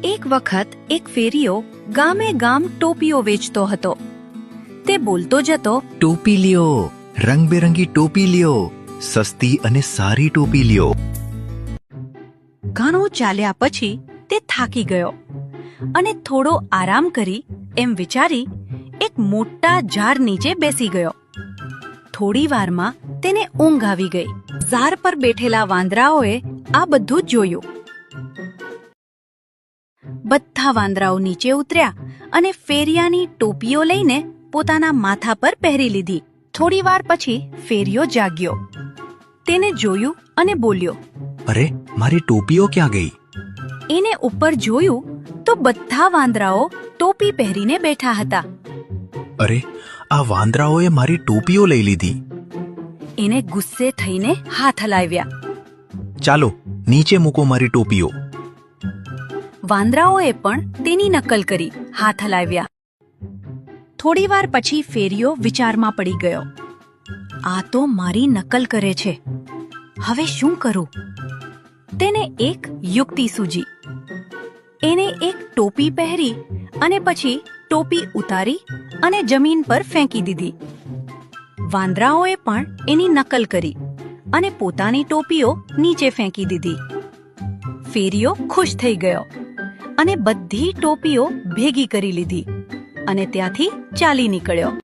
એક વખત એક ફેરિયો ગામે ગામ ટોપીઓ વેચતો હતો. તે બોલતો જતો, ટોપી લ્યો, રંગબેરંગી ટોપી લ્યો, સસ્તી અને સારી ટોપી લ્યો. ઘણું ચાલ્યા પછી તે થાકી ગયો અને થોડો આરામ કરી એમ વિચારી એક મોટા ઝાડ નીચે બેસી ગયો. થોડી વારમાં તેને ઊંઘ આવી ગઈ. ઝાડ પર બેઠેલા વાંદરાઓએ આ બધું જોયું. બધા વાંદરાઓ નીચે ઉતર્યા અને ફેરિયાની ટોપીઓ લઈને પોતાના માથા પર પહેરી લીધી. થોડી વાર પછી ફેરિયો જાગ્યો. તેને જોયું અને બોલ્યો, અરે, મારી ટોપીઓ ક્યાં ગઈ? એને ઉપર જોયું તો બધા વાંદરાઓ ટોપી પહેરીને બેઠા હતા. અરે, આ વાંદરાઓએ મારી ટોપીઓ લઈ લીધી. એને ગુસ્સે થઈને હાથ હલાવ્યા. ચાલો, નીચે મૂકો મારી ટોપીઓ. વાંદરાઓએ પણ તેની નકલ કરી હાથ હલાવ્યા. થોડી વાર પછી ફેરિયો વિચારમાં પડી ગયો. આ તો મારી નકલ કરે છે. હવે શું કરું? તેને એક યુક્તિ સૂજી. એને એક ટોપી પહેરી અને પછી ટોપી ઉતારી અને જમીન પર ફેંકી દીધી. વાંદરાઓએ પણ એની નકલ કરી અને પોતાની ટોપીઓ નીચે ફેંકી દીધી. ફેરિયો ખુશ થઈ ગયો અને બધી ટોપીઓ ભેગી કરી લીધી અને ત્યાંથી ચાલી નીકળ્યો.